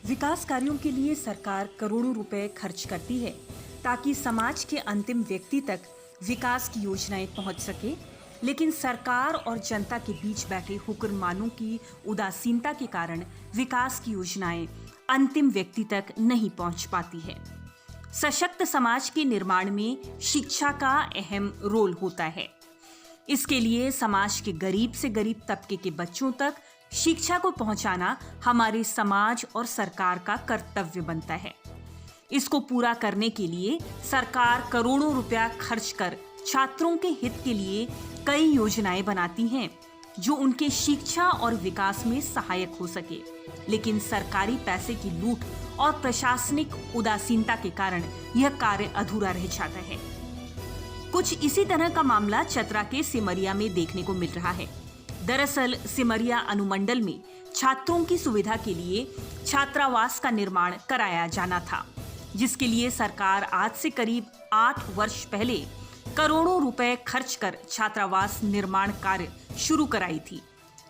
विकास कार्यों के लिए सरकार करोड़ों रुपए खर्च करती है ताकि समाज के अंतिम व्यक्ति तक विकास की योजनाएं पहुंच सके, लेकिन सरकार और जनता के बीच बैठे हुक्मरानों की उदासीनता के कारण विकास की योजनाएं अंतिम व्यक्ति तक नहीं पहुंच पाती है। सशक्त समाज के निर्माण में शिक्षा का अहम रोल होता है। इसके लिए समाज के गरीब से गरीब तबके के बच्चों तक शिक्षा को पहुंचाना हमारे समाज और सरकार का कर्तव्य बनता है। इसको पूरा करने के लिए सरकार करोड़ों रुपया खर्च कर छात्रों के हित के लिए कई योजनाएं बनाती हैं जो उनके शिक्षा और विकास में सहायक हो सके, लेकिन सरकारी पैसे की लूट और प्रशासनिक उदासीनता के कारण यह कार्य अधूरा रह जाता है। कुछ इसी तरह का मामला चतरा के सिमरिया में देखने को मिल रहा है। दरअसल सिमरिया अनुमंडल में छात्रों की सुविधा के लिए छात्रावास का निर्माण कराया जाना था, जिसके लिए सरकार आज से करीब 8 वर्ष पहले करोड़ों रुपए खर्च कर छात्रावास निर्माण कार्य शुरू कराई थी।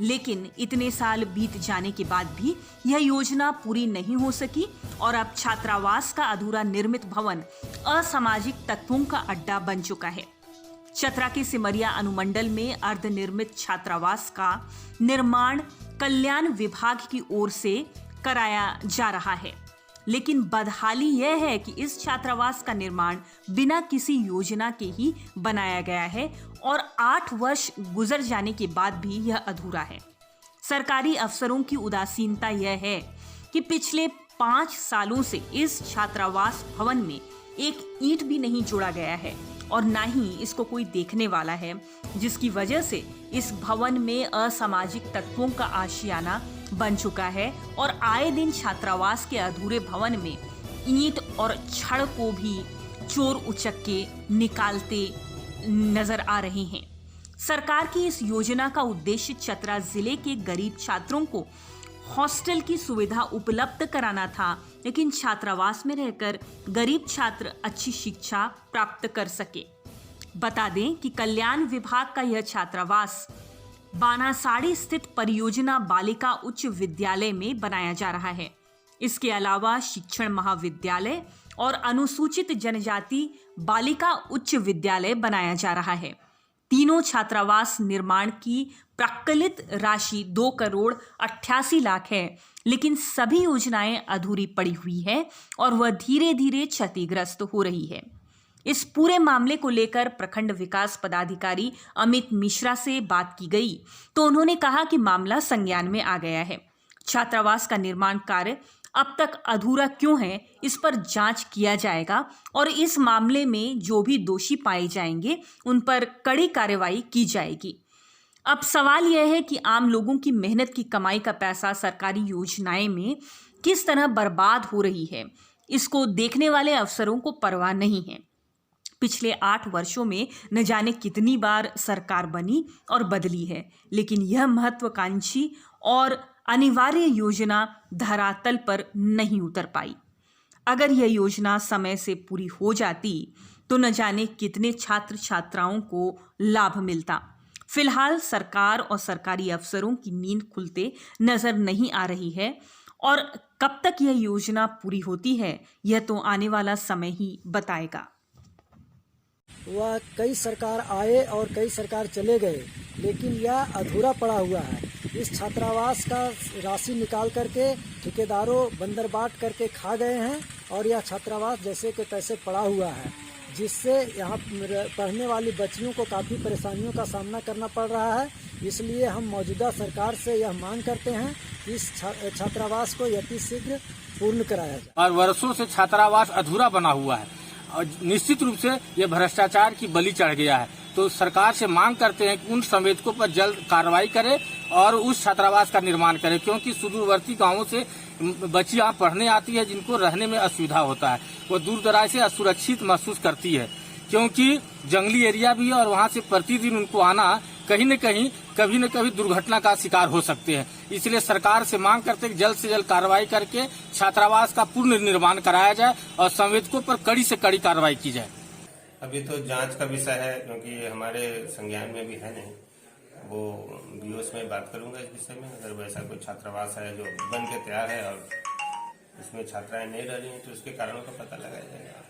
लेकिन इतने साल बीत जाने के बाद भी यह योजना पूरी नहीं हो सकी और अब छात्रावास का अधूरा निर्मित भवन असामाजिक तत्वों का अड्डा बन चुका है। चतरा के सिमरिया अनुमंडल में अर्धनिर्मित छात्रावास का निर्माण कल्याण विभाग की ओर से कराया जा रहा है, लेकिन बदहाली यह है कि इस छात्रावास का निर्माण बिना किसी योजना के ही बनाया गया है और 8 वर्ष गुजर जाने के बाद भी यह अधूरा है। सरकारी अफसरों की उदासीनता यह है कि पिछले 5 सालों से इस छात्रावास भवन में एक ईंट भी नहीं जोड़ा गया है और ना ही इसको कोई देखने वाला है, जिसकी वजह से इस भवन में असामाजिक तत्वों का आशियाना बन चुका है और आए दिन छात्रावास के अधूरे भवन में ईंट और छड़ को भी चोर उचक के निकालते नजर आ रहे हैं। सरकार की इस योजना का उद्देश्य चतरा जिले के गरीब छात्रों को हॉस्टल की सुविधा उपलब्ध कराना था, लेकिन छात्रावास में रहकर गरीब छात्र अच्छी शिक्षा प्राप्त कर सके। बता दें कि कल्याण विभाग का यह छात्रावास बानासाड़ी स्थित परियोजना बालिका उच्च विद्यालय में बनाया जा रहा है। इसके अलावा शिक्षण महाविद्यालय और अनुसूचित जनजाति बालिका उच्च विद्यालय बनाया जा रहा है। तीनों छात्रावास निर्माण की प्राक्कलित राशि 2,88,00,000 है, लेकिन सभी योजनाएं अधूरी पड़ी हुई है और वह धीरे धीरे क्षतिग्रस्त हो रही है। इस पूरे मामले को लेकर प्रखंड विकास पदाधिकारी अमित मिश्रा से बात की गई तो उन्होंने कहा कि मामला संज्ञान में आ गया है। छात्रावास का निर्माण कार्य अब तक अधूरा क्यों है, इस पर जांच किया जाएगा और इस मामले में जो भी दोषी पाए जाएंगे उन पर कड़ी कार्रवाई की जाएगी। अब सवाल यह है कि आम लोगों की मेहनत की कमाई का पैसा सरकारी योजनाएं में किस तरह बर्बाद हो रही है, इसको देखने वाले अफसरों को परवाह नहीं है। पिछले 8 वर्षों में न जाने कितनी बार सरकार बनी और बदली है, लेकिन यह महत्वाकांक्षी और अनिवार्य योजना धरातल पर नहीं उतर पाई। अगर यह योजना समय से पूरी हो जाती तो न जाने कितने छात्र छात्राओं को लाभ मिलता। फिलहाल सरकार और सरकारी अफसरों की नींद खुलते नजर नहीं आ रही है और कब तक यह योजना पूरी होती है यह तो आने वाला समय ही बताएगा। वह कई सरकार आए और कई सरकार चले गए, लेकिन यह अधूरा पड़ा हुआ है। इस छात्रावास का राशि निकाल करके ठेकेदारों बंदर बाट करके खा गए हैं और यह छात्रावास जैसे के तैसे पड़ा हुआ है, जिससे यहाँ पढ़ने वाली बच्चियों को काफ़ी परेशानियों का सामना करना पड़ रहा है। इसलिए हम मौजूदा सरकार से यह मांग करते हैं कि इस छात्रावास को यथाशीघ्र पूर्ण कराया जाए। और वर्षों से छात्रावास अधूरा बना हुआ है और निश्चित रूप से ये भ्रष्टाचार की बलि चढ़ गया है। तो सरकार से मांग करते हैं कि उन संवेदकों पर जल्द कार्रवाई करे और उस छात्रावास का निर्माण करे, क्योंकि सुदूरवर्ती गांवों से बच्ची यहाँ पढ़ने आती है जिनको रहने में असुविधा होता है। वो दूर दराज से असुरक्षित महसूस करती है, क्योंकि जंगली एरिया भी है और वहाँ से प्रतिदिन उनको आना कहीं न कहीं कभी न कभी दुर्घटना का शिकार हो सकते हैं। इसलिए सरकार से मांग करते हैं कि जल्द से जल्द कार्रवाई करके छात्रावास का पूर्ण निर्माण कराया जाए और संवेदकों पर कड़ी से कड़ी कार्रवाई की जाए। अभी तो जांच का विषय है, क्योंकि हमारे संज्ञान में भी है नहीं। वो बीओ में बात करूंगा इस विषय में। अगर वैसा कोई छात्रावास है जो बन के तैयार है और इसमें छात्राएं नहीं रह रही हैं तो उसके कारणों का पता लगाया जाएगा।